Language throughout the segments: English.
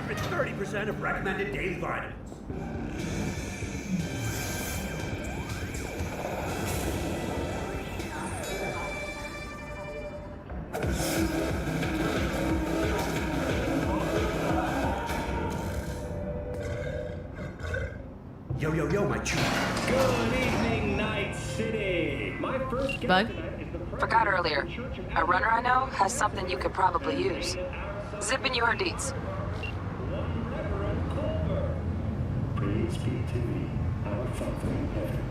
with 30% of recommended daily vitamins. Yo, my chew. Good evening, Night City. My first Bug? guest tonight is the Forgot earlier. A runner I know has something you could probably use. Zip in your deets. Praise be to thee, our Father in heaven.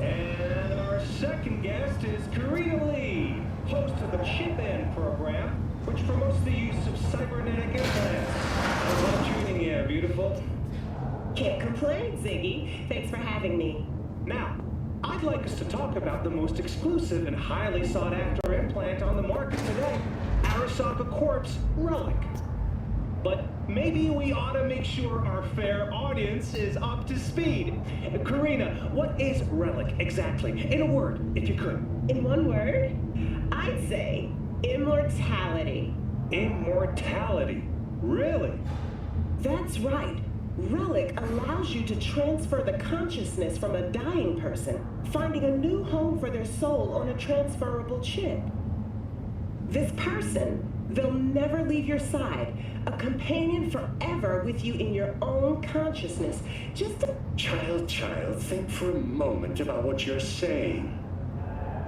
And our second guest is Karina Lee, host of the Chip In program, which promotes the use of cybernetic implants. How's that treating you, beautiful? Can't complain, Ziggy. Thanks for having me. Now, I'd like us to talk about the most exclusive and highly sought-after implant on the market today, Arasaka Corp's Relic. But maybe we ought to make sure our fair audience is up to speed. Karina, what is Relic exactly? In a word, if you could. In one word, I'd say immortality. Immortality? Really? That's right. Relic allows you to transfer the consciousness from a dying person, finding a new home for their soul on a transferable chip. This person, they'll never leave your side, a companion forever with you in your own consciousness. Just a... Child, think for a moment about what you're saying.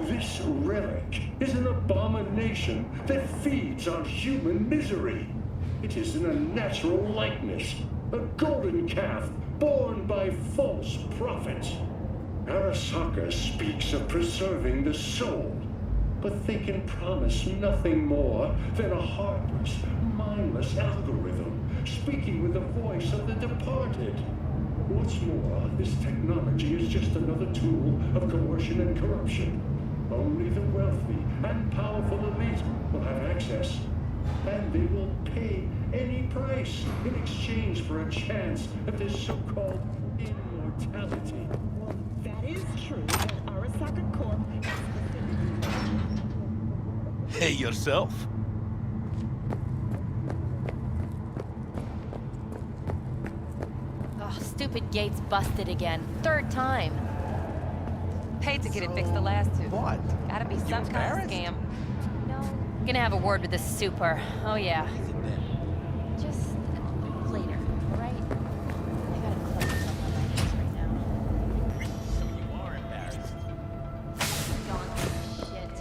This relic is an abomination that feeds on human misery. It is an unnatural likeness. A golden calf born by false prophets. Arasaka speaks of preserving the soul, but they can promise nothing more than a heartless, mindless algorithm speaking with the voice of the departed. What's more, this technology is just another tool of coercion and corruption. Only the wealthy and powerful elite will have access, and they will pay any price in exchange for a chance at this so-called immortality. Well, that is true that Arasaka Corp... Hey, yourself? Oh, stupid gate's busted again. Third time. Paid to get it fixed the last two. What? Gotta be some kind of scam. No. Gonna have a word with the super. Oh, yeah. Just later, all right? I gotta close up on my hands right now. You are embarrassed. Gone shit.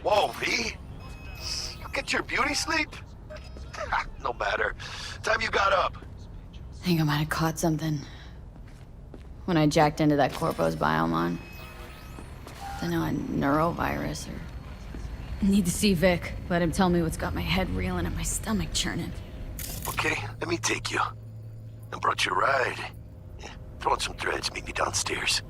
Whoa, V? You get your beauty sleep? No matter. Time you got up. I think I might have caught something when I jacked into that Corpo's biomon. Don't know, a neurovirus or... Need to see Vic. Let him tell me what's got my head reeling and my stomach churning. Okay, let me take you. I brought you a ride. Yeah, throw on some threads, meet me downstairs.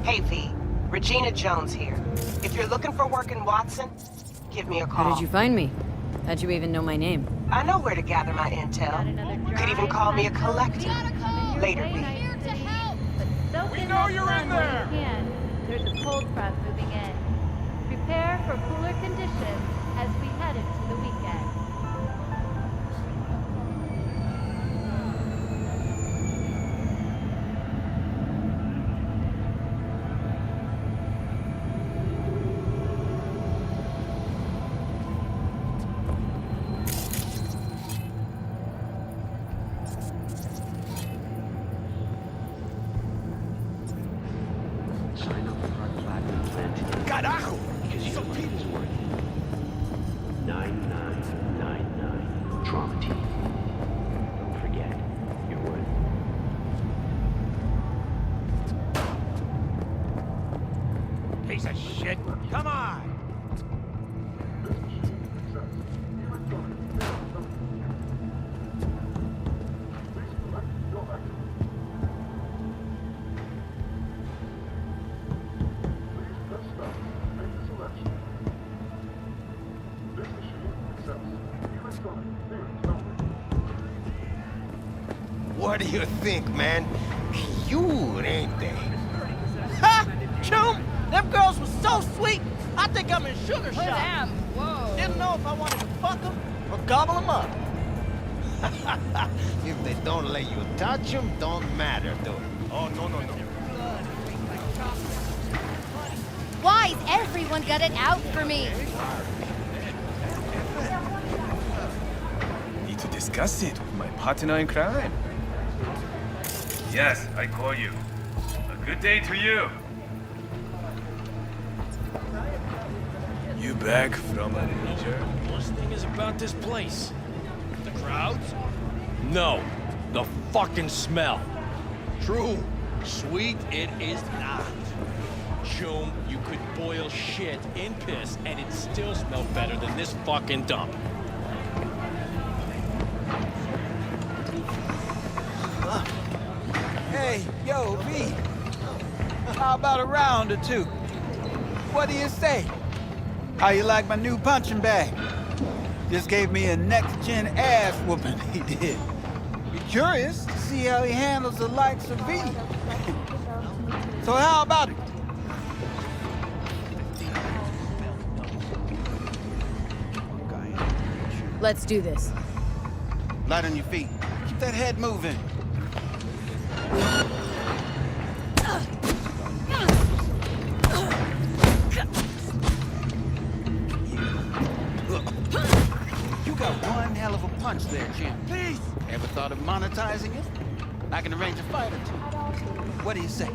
Hey, V. Regina Jones here. If you're looking for work in Watson, give me a call. How did you find me? How'd you even know my name? I know where to gather my intel. You could even call me a collector. Later, V. We know you're in there! There's a cold front moving in. Prepare for cooler conditions as we head into the weekend. Carajo! Some people's worth 9999 trauma team. Don't forget, you're worth piece of shit. Come on. What do you think, man? Cute, ain't they? Ha! Chum! Them girls were so sweet, I think I'm in sugar shock. Damn, whoa. Didn't know if I wanted to fuck them or gobble them up. If they don't let you touch them, don't matter, do it? Oh, no. Why's everyone got it out for me? Need to discuss it with my partner in crime. Yes, I call you. A good day to you. You back from a major? Worst thing is about this place. The crowds? No. The fucking smell. True. Sweet it is not. Chum, you could boil shit in piss and it'd still smell better than this fucking dump. Hey, yo, V. How about a round or two? What do you say? How you like my new punching bag? Just gave me a next-gen ass whooping, he did. Be curious to see how he handles the likes of V. So how about it? Let's do this. Light on your feet. Keep that head moving. You got one hell of a punch there, champ. Please. Ever thought of monetizing it? I can arrange a fight or two. What do you say?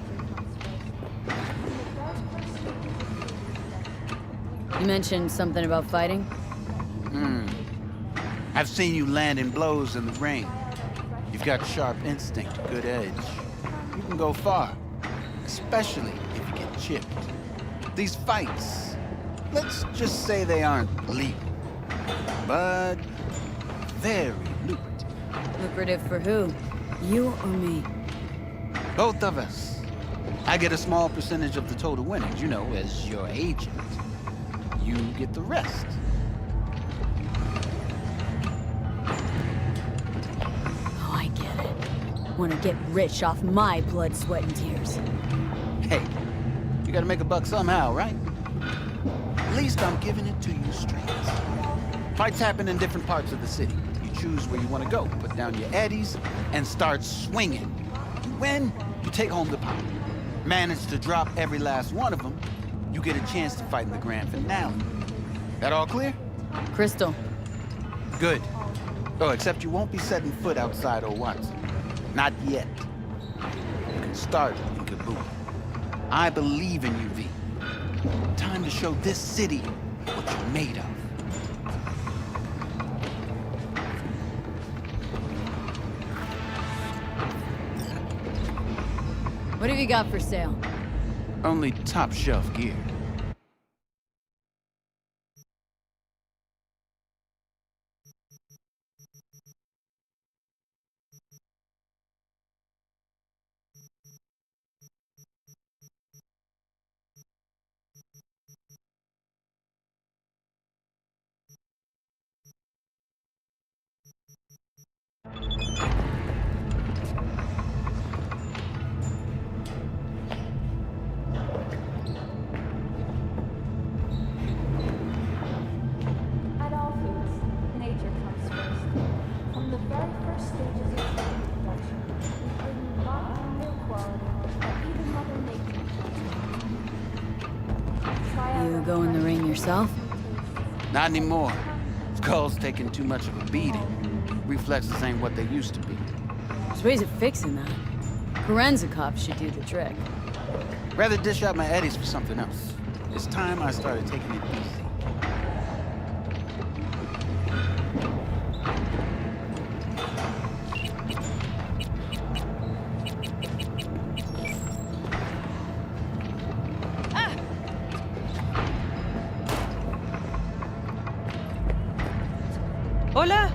You mentioned something about fighting? I've seen you landing blows in the ring. You've got sharp instinct, good edge. You can go far, especially if you get chipped. These fights, let's just say they aren't legal, but very lucrative. Lucrative for who? You or me? Both of us. I get a small percentage of the total winnings, you know, as your agent. You get the rest. Oh, I get it. Want to get rich off my blood, sweat, and tears. Hey, you gotta make a buck somehow, right? At least I'm giving it to you straight. Fights happen in different parts of the city. You choose where you want to go, put down your eddies, and start swinging. You win, you take home the pot. Manage to drop every last one of them, you get a chance to fight in the grand finale. That all clear? Crystal. Good. Oh, except you won't be setting foot outside old Watson. Not yet. You can start in Kabul. I believe in you, V. Time to show this city what you're made of. What have you got for sale? Only top shelf gear. At all foods, nature comes first. From the very first stages of food production, we bring not only quality, but even Mother Nature. You go in the ring yourself? Not anymore. Skull's taking too much of a beating. Reflexes ain't what they used to be. There's ways of fixing that. Korenzikov should do the trick. Rather dish out my eddies for something else. It's time I started taking it easy. Hola.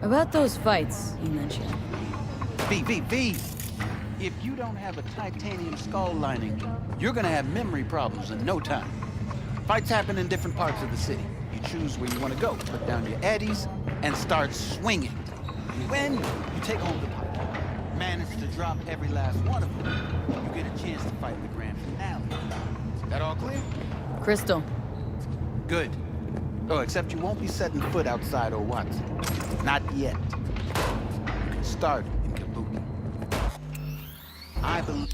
About those fights you mentioned. V. If you don't have a titanium skull lining, you're gonna have memory problems in no time. Fights happen in different parts of the city. You choose where you want to go, put down your eddies, and start swinging. When you take home the pot, manage to drop every last one of them, you get a chance to fight in the grand finale. That all clear? Crystal. Good. Oh, except you won't be setting foot outside or Watson. Not yet. You can start in Kabuki. I believe...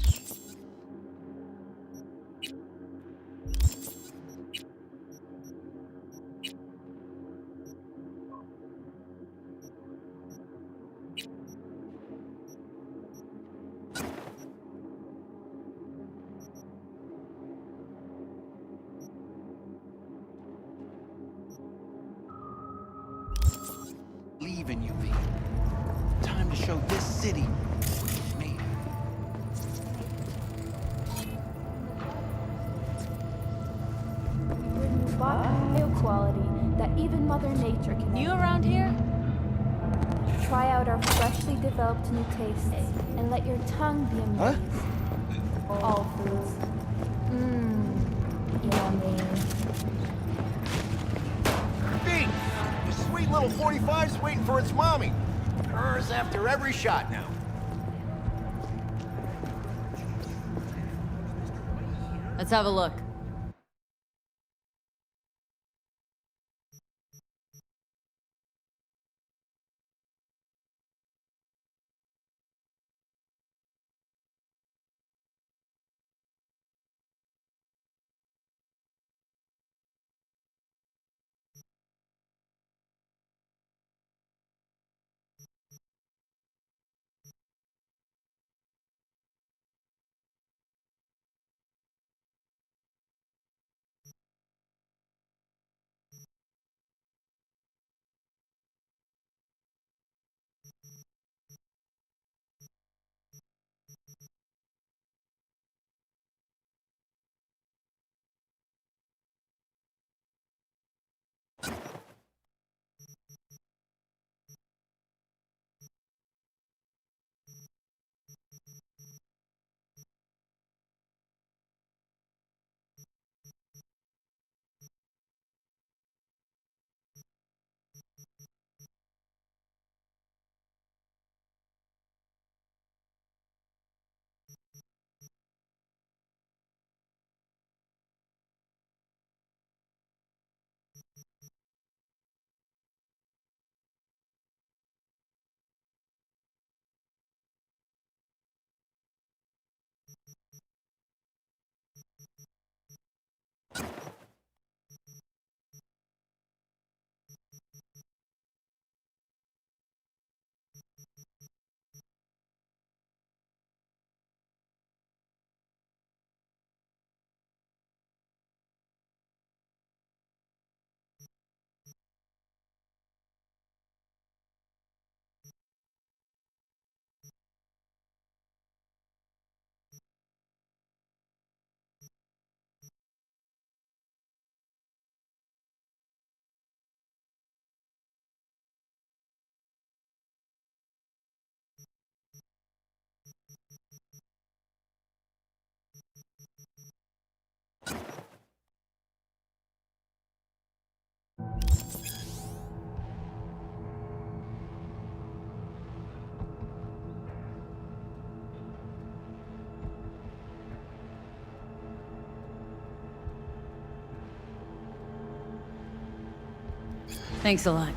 in you, V. Time to show this city what it's made We bring you bottom air quality that even Mother Nature can. You around here? Try out our freshly developed new tastes and let your tongue be amazed. All foods. Yummy. V! The sweet little 45's waiting for its mommy. Hers after every shot now. Let's have a look. Thanks a lot.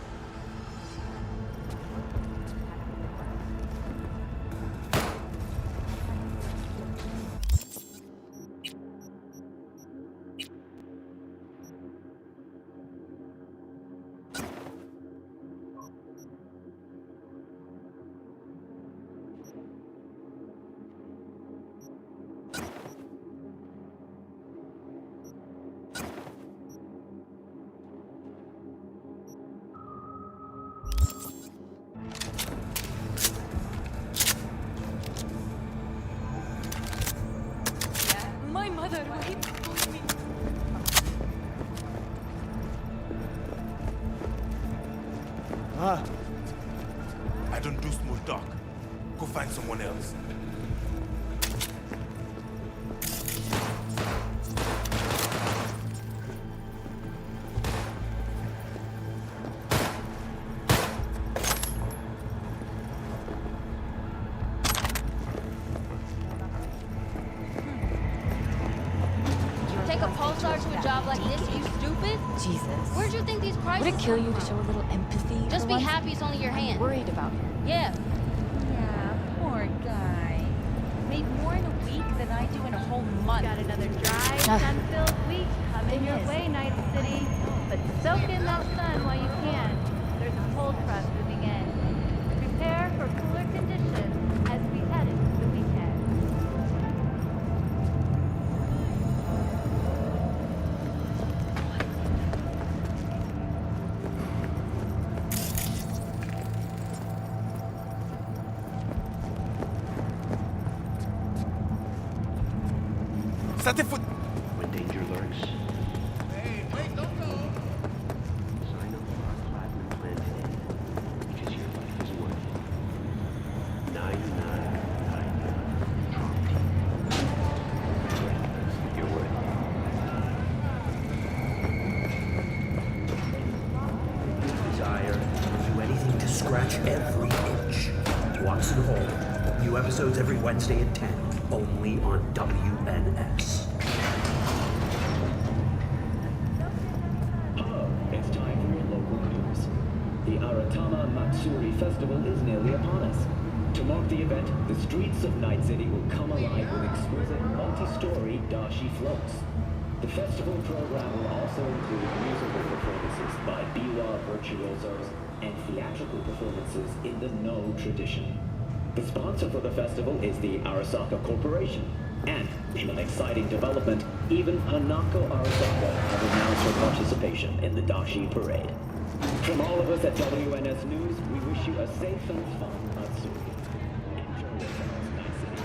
I don't do small talk. Go find someone else. Take a pulsar to a job like this, you stupid? Jesus. Where'd you think these prices Would it kill come you to from? show a little empathy? Just for be once? happy it's only your hand. Worried about him. Yeah. Yeah, poor guy. Made more in a week than I do in a whole month. Got another dry, Ah. sun-filled week coming your way, Night City. But soak in that sun while you can. There's a cold front moving in. Prepare for cooler conditions as we head into the weekend. State foot. When danger lurks, Hey, wait, don't go. sign up for our platinum plan today, because your life is worth it. 9999 Trump Team. You're worth it. Desire will do anything to scratch every itch. Watson Hall. New episodes every Wednesday at 10. Only on WNS. Hello, it's time for your local news. The Aratama Matsuri Festival is nearly upon us. To mark the event, the streets of Night City will come alive with exquisite multi-story dashi floats. The festival program will also include musical performances by biwa virtuosos and theatrical performances in the No tradition. The sponsor for the festival is the Arasaka Corporation. And, in an exciting development, even Hanako Arasaka has announced her participation in the Dashi Parade. From all of us at WNS News, we wish you a safe and fun Matsuri. Enjoy yourselves, Night City.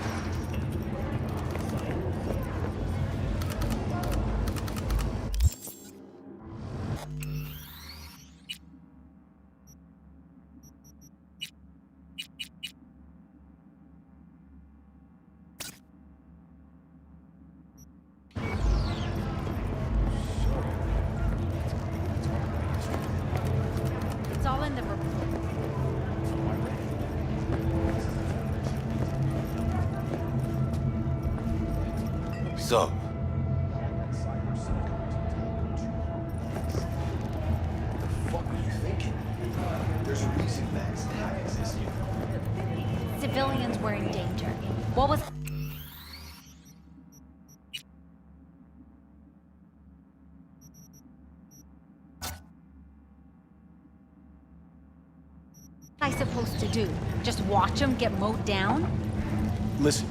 It's all in the report. So, What were you thinking? There's a reason Max Tag exists here. Civilians were in danger. What was... I supposed to do? Just watch them get mowed down? Listen,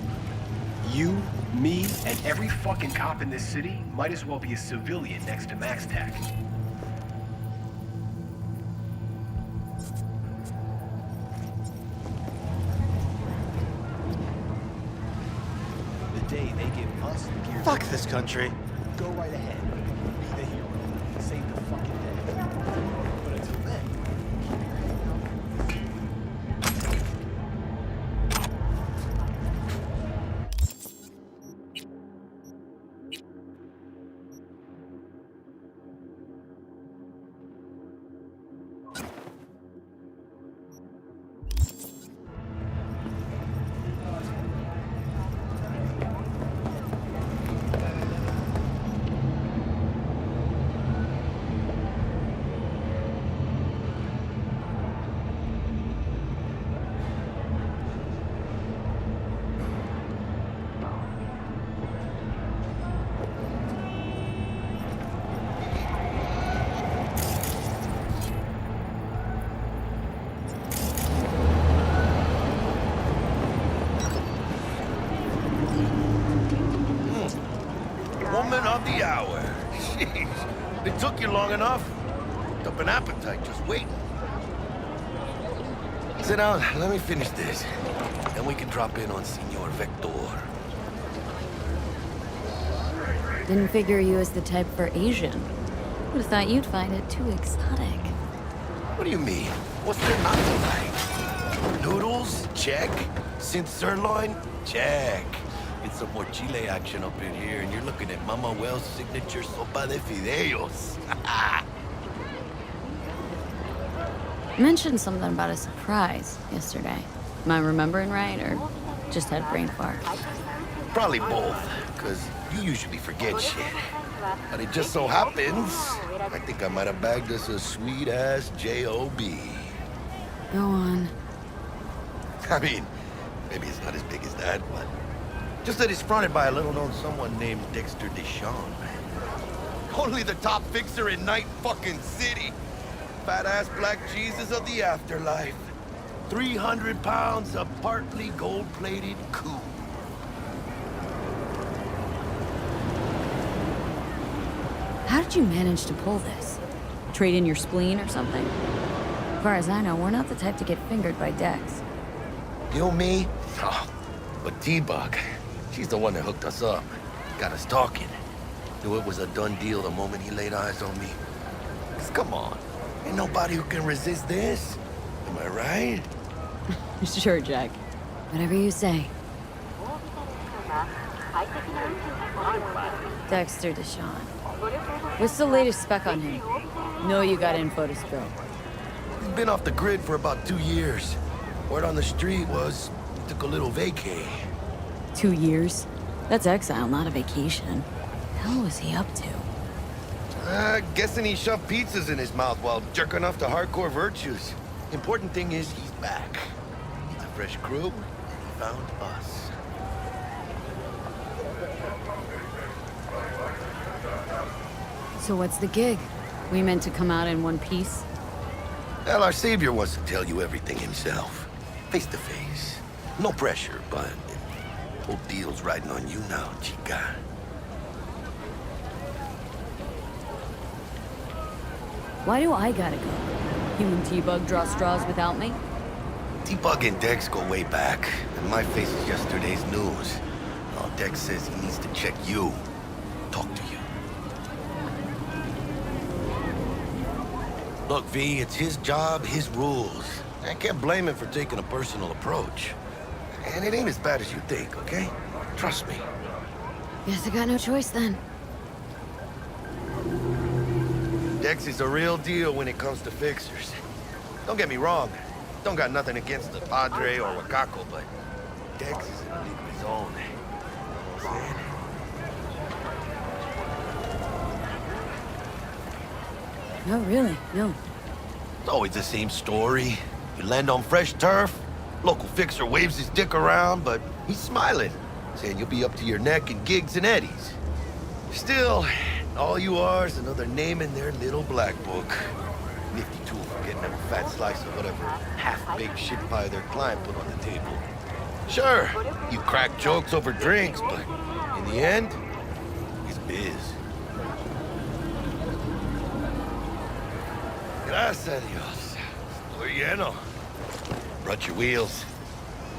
you, me, and every fucking cop in this city might as well be a civilian next to Max Tech. The day they give us the gear. Fuck this country. Go right ahead. Be the hero. Save the fucking day. But until then, Woman of the hour. Jeez. It took you long enough. Picked up an appetite just waiting. Sit down, let me finish this. Then we can drop in on Senor Vector. Didn't figure you as the type for Asian. Would've thought you'd find it too exotic. What do you mean? What's there not to like? Noodles? Check. Synth sirloin? Check. Get some more chile action up in here, and you're looking at Mama Wells' signature sopa de fideos. You mentioned something about a surprise yesterday. Am I remembering right, or just had brain fart? Probably both, because you usually forget shit. But it just so happens, I think I might have bagged us a sweet-ass J.O.B. Go on. I mean, maybe it's not as big as that, but just that it's fronted by a little-known someone named Dexter Deshawn. Only the top fixer in Night fucking City. Fat-ass black Jesus of the afterlife. 300 pounds of partly gold-plated cool. How did you manage to pull this? Trade in your spleen or something? As far as I know, we're not the type to get fingered by Dex. You, me? Oh, but T-Bug, she's the one that hooked us up. Got us talking. Knew it was a done deal the moment he laid eyes on me. 'Cause come on, ain't nobody who can resist this. Am I right? Sure, Jack. Whatever you say. Dexter Deshawn. What's the latest spec on him? Know you got info to spill. He's been off the grid for about 2 years. Word on the street was he took a little vacay. 2 years? That's exile, not a vacation. The hell was he up to? Guessing he shoved pizzas in his mouth while jerking off to hardcore virtues. Important thing is he's back. He's a fresh crew, and he found us. So what's the gig? We meant to come out in one piece? Well, our savior wants to tell you everything himself. Face to face. No pressure, but the whole deal's riding on you now, chica. Why do I gotta go? You and T-Bug draw straws without me? T-Bug and Dex go way back, and my face is yesterday's news. Now Dex says he needs to check you. Talk to you. Look, V, it's his job, his rules. I can't blame him for taking a personal approach. And it ain't as bad as you think, okay? Trust me. Guess I got no choice then. Dex is a real deal when it comes to fixers. Don't get me wrong. Don't got nothing against the Padre or Wakako, but Dex is in a league of his own. You know what I'm saying? No, really, no. It's always the same story. You land on fresh turf, local fixer waves his dick around, but he's smiling, saying you'll be up to your neck in gigs and eddies. Still, all you are is another name in their little black book. Nifty tool for getting them a fat slice of whatever half-baked shit pie their client put on the table. Sure, you crack jokes over drinks, but in the end, it's biz. Gracias a Dios. Estoy lleno. Brought your wheels.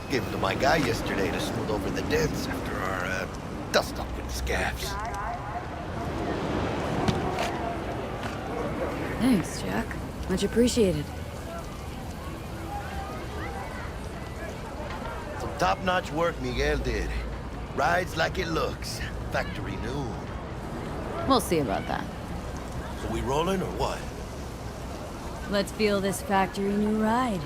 Gave them to my guy yesterday to smooth over the dents after our dust-up with the scabs. Thanks, Jack. Much appreciated. Some top-notch work Miguel did. Rides like it looks. Factory new. We'll see about that. So we rolling or what? Let's feel this factory new ride.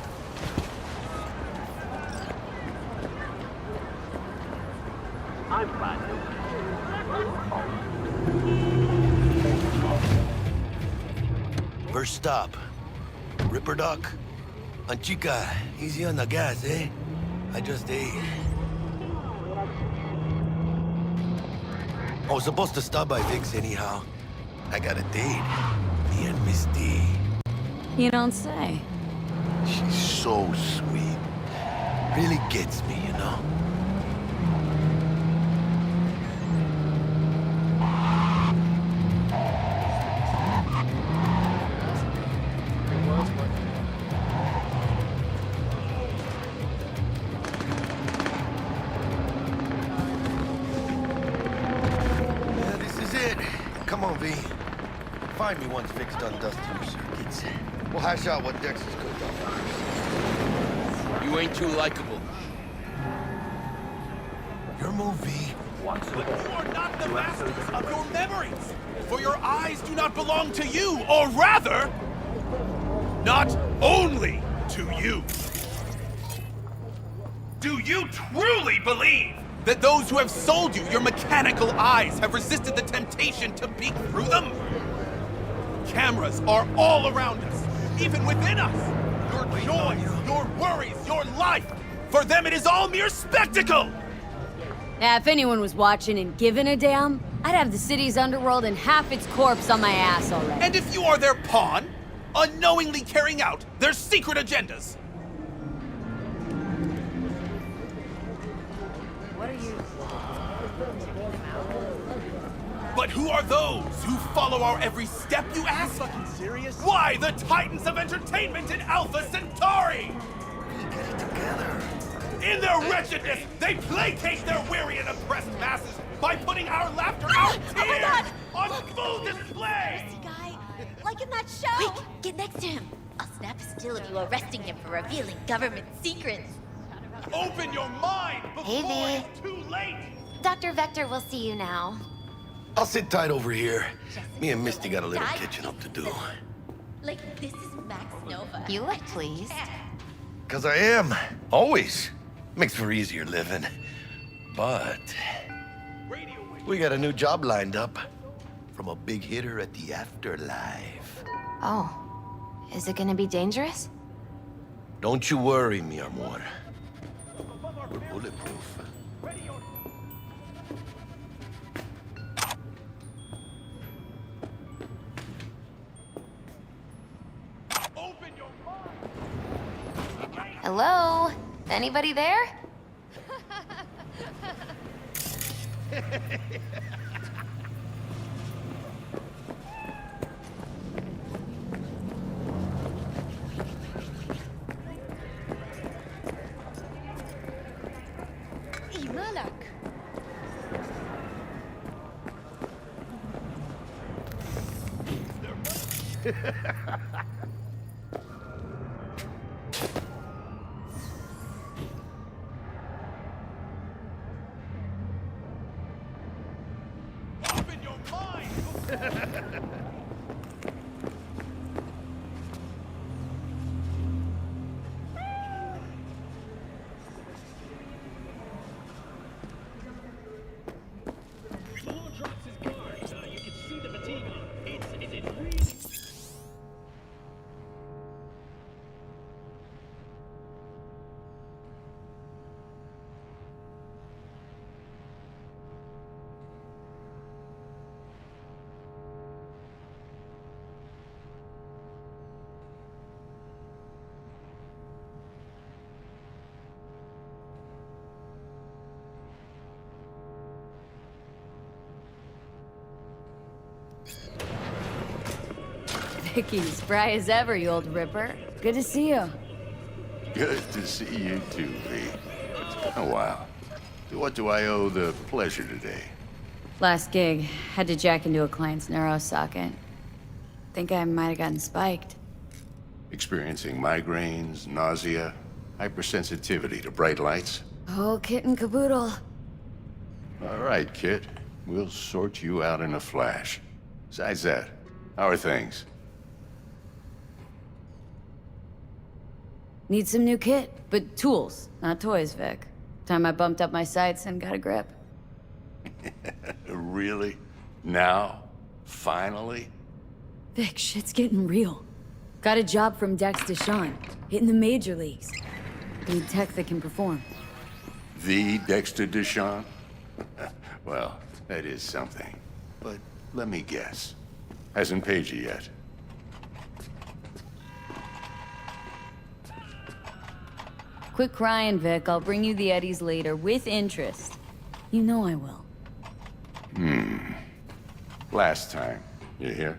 I'm fine. First stop. Ripper Duck. Chica, easy on the gas, eh? I just ate. I was supposed to stop by Vic's anyhow. I got a date. Me and Miss D. You don't say. She's so sweet. Really gets me, you know? Yeah, this is it. Come on, V. Find me once Vic's done dusting your circuits. We'll hash out what Dex is cooking. You ain't too likable. Your movie. But you are not the masters of your memories! For your eyes do not belong to you, or rather, not only to you. Do you truly believe that those who have sold you your mechanical eyes have resisted the temptation to peek through them? Cameras are all around us, even within us. Your joys, your worries, your life. For them, it is all mere spectacle. Now, if anyone was watching and giving a damn, I'd have the city's underworld and half its corpse on my ass already. And if you are their pawn, unknowingly carrying out their secret agendas. What are you... But who are those who follow our every step, you ask? Are you fucking serious? Why, the titans of entertainment in Alpha Centauri! Get it together. In their wretchedness, they placate their weary and oppressed masses by putting our laughter, our tears, on full display! Guy, like in that show! Quick, get next to him! I'll snap a still of you arresting him for revealing government secrets. Open your mind before it's too late! Dr. Vector will see you now. I'll sit tight over here. Me and Misty got a little catching up to do. Like, this is Max Nova. You look pleased. 'Cause I am. Always. Makes for easier living. But we got a new job lined up from a big hitter at the afterlife. Oh, is it gonna be dangerous? Don't you worry, mi amor. We're bulletproof. Hello? Anybody there? Open your mind! Vicky, spry as ever, you old ripper. Good to see you. Good to see you too, V. It's been a while. To what do I owe the pleasure today? Last gig, had to jack into a client's neuro socket. Think I might have gotten spiked. Experiencing migraines, nausea, hypersensitivity to bright lights? Oh, kit and caboodle. All right, kid. We'll sort you out in a flash. Besides that, how are things? Need some new kit, but tools, not toys, Vic. Time I bumped up my sights and got a grip. Really? Now? Finally? Vic, shit's getting real. Got a job from Dex DeShawn, hitting the major leagues. Need tech that can perform. The Dexter DeShawn? Well, that is something. But let me guess. Hasn't paid you yet. Quit crying, Vic. I'll bring you the Eddies later, with interest. You know I will. Last time. You hear?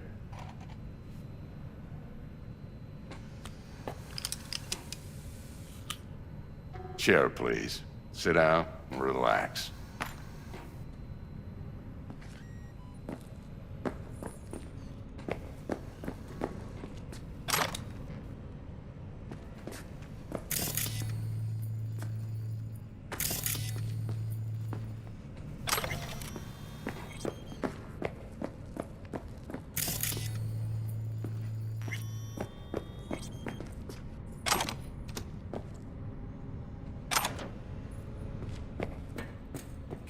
Chair, please. Sit down and relax.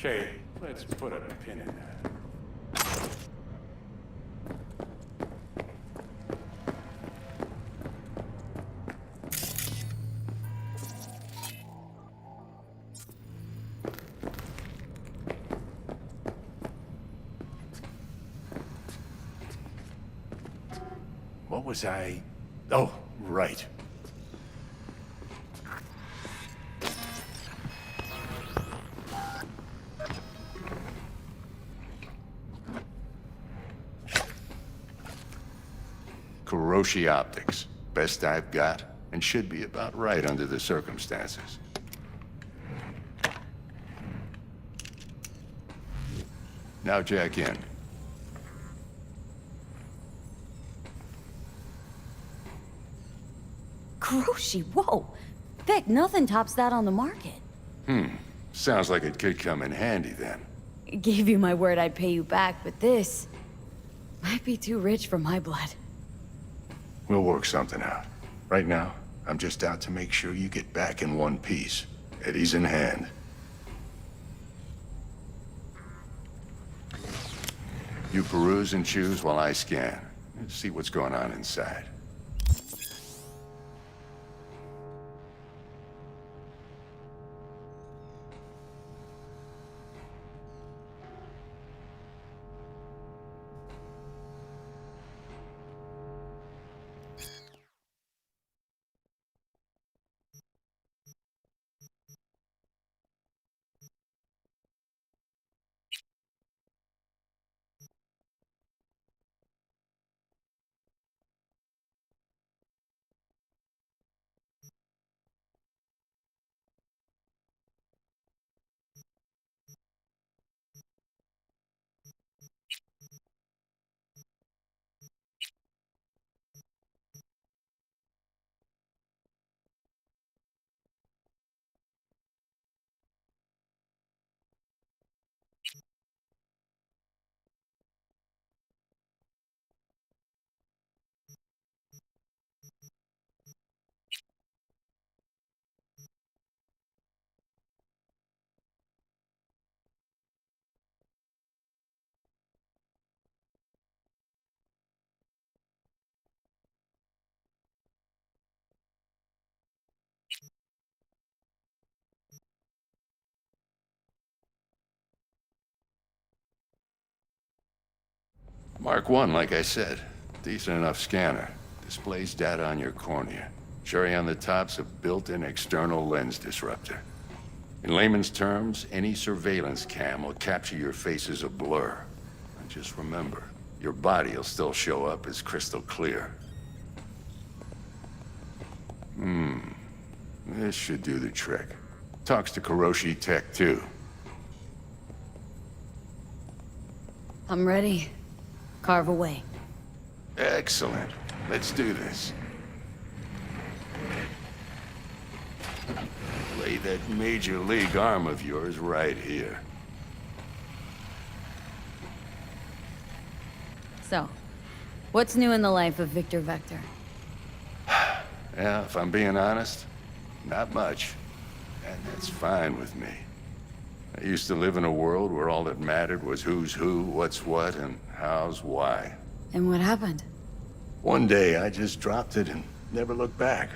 Okay, let's put a pin in that. What was I... Oh, right. Kuroshi Optics. Best I've got, and should be about right under the circumstances. Now jack in. Kuroshi, whoa! Vic, nothing tops that on the market. Sounds like it could come in handy then. Gave you my word I'd pay you back, but this might be too rich for my blood. We'll work something out. Right now, I'm just out to make sure you get back in one piece. Eddie's in hand. You peruse and choose while I scan. See what's going on inside. Mark 1, like I said. Decent enough scanner. Displays data on your cornea. Cherry on the top's a built-in external lens disruptor. In layman's terms, any surveillance cam will capture your face as a blur. And just remember, your body will still show up as crystal clear. This should do the trick. Talks to Kuroshi Tech, too. I'm ready. Carve away. Excellent. Let's do this. Lay that major league arm of yours right here. So, what's new in the life of Victor Vector? Yeah, if I'm being honest, not much. And that's fine with me. I used to live in a world where all that mattered was who's who, what's what, and how's why. And what happened? One day, I just dropped it and never looked back.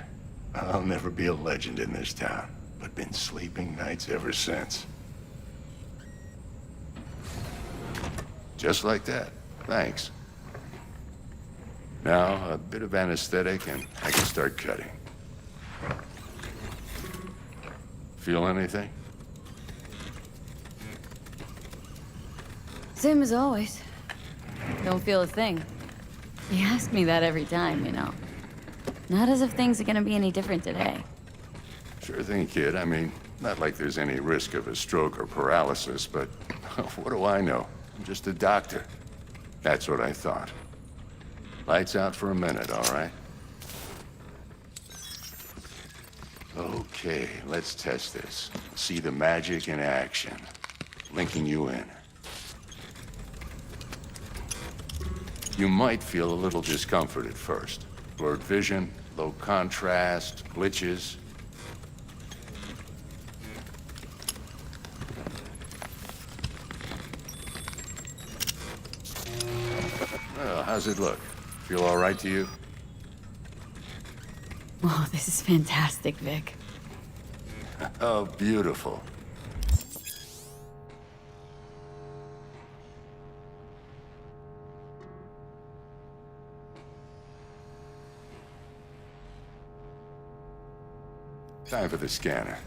I'll never be a legend in this town, but been sleeping nights ever since. Just like that. Thanks. Now, a bit of anesthetic and I can start cutting. Feel anything? Same as always. Don't feel a thing. You ask me that every time, you know. Not as if things are gonna be any different today. Sure thing, kid. I mean, not like there's any risk of a stroke or paralysis, but what do I know? I'm just a doctor. That's what I thought. Lights out for a minute, all right? Okay, let's test this. See the magic in action. Linking you in. You might feel a little discomfort at first. Blurred vision, low contrast, glitches. Well, how's it look? Feel all right to you? Oh, this is fantastic, Vic. Oh, beautiful. Time for the scanner.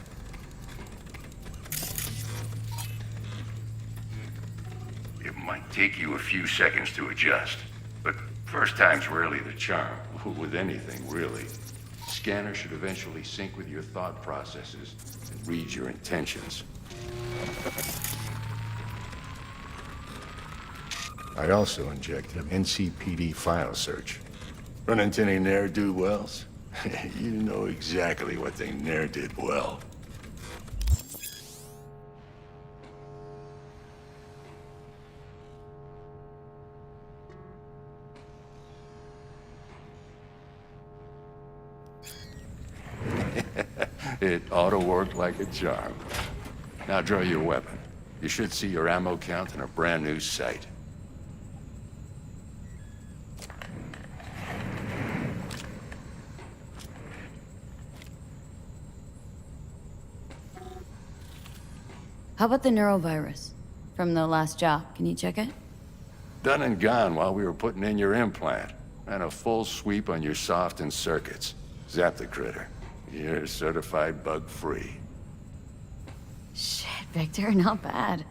It might take you a few seconds to adjust, but first time's rarely the charm, with anything, really. Scanner should eventually sync with your thought processes and read your intentions. I also injected an NCPD file search. Run into any ne'er-do-wells? You know exactly what they ne'er did well. It ought to work like a charm. Now draw your weapon. You should see your ammo count in a brand new sight. How about the neurovirus from the last job? Can you check it? Done and gone while we were putting in your implant. And a full sweep on your soft and circuits. Zap the critter. You're certified bug-free. Shit, Victor, not bad.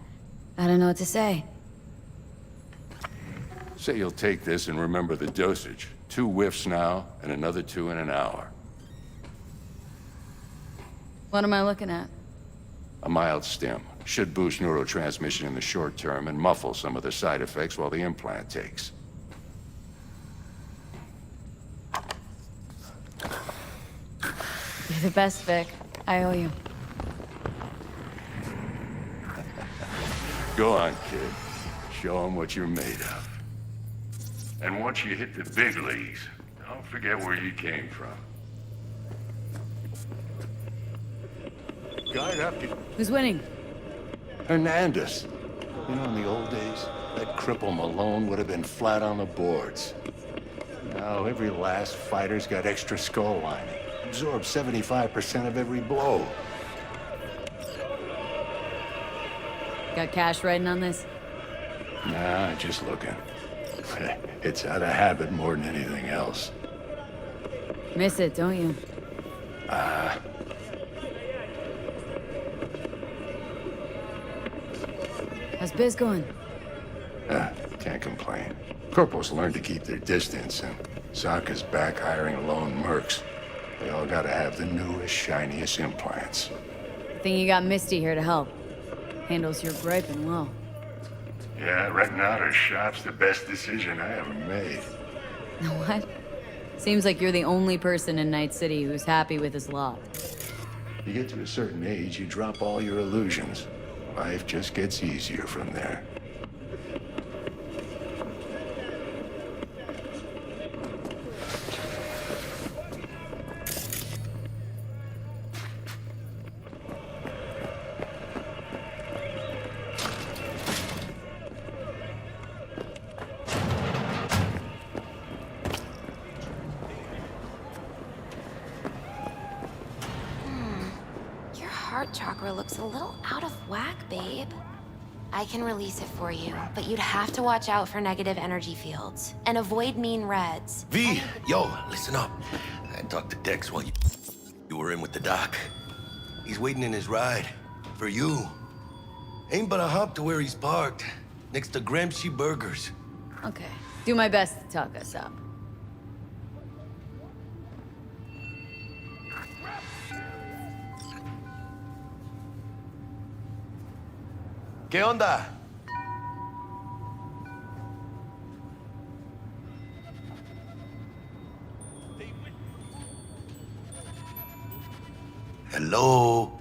I don't know what to say. Say you'll take this and remember the dosage. 2 whiffs now, and another 2 in an hour. What am I looking at? A mild stim. Should boost neurotransmission in the short term and muffle some of the side effects while the implant takes. You're the best, Vic. I owe you. Go on, kid. Show them what you're made of. And once you hit the big leagues, don't forget where you came from. Guard up. Who's winning? Hernandez. You know, in the old days, that cripple Malone would have been flat on the boards. Now, every last fighter's got extra skull lining. Absorbs 75% of every blow. Got cash riding on this? Nah, just looking. It's out of habit more than anything else. Miss it, don't you? How's biz going? Can't complain. Corporals learn to keep their distance, and Sokka's back hiring lone mercs. They all gotta have the newest, shiniest implants. I think you got Misty here to help. Handles your griping well. Yeah, renting out her shop's the best decision I ever made. What? Seems like you're the only person in Night City who's happy with his lot. You get to a certain age, you drop all your illusions. Life just gets easier from there. Heart chakra looks a little out of whack, babe. I can release it for you, but you'd have to watch out for negative energy fields and avoid mean reds. V, yo, listen up. I talked to Dex while you were in with the doc. He's waiting in his ride for you. Ain't but a hop to where he's parked, next to Gramsci Burgers. Okay. Do my best to talk us up. ¿Qué onda? Hello?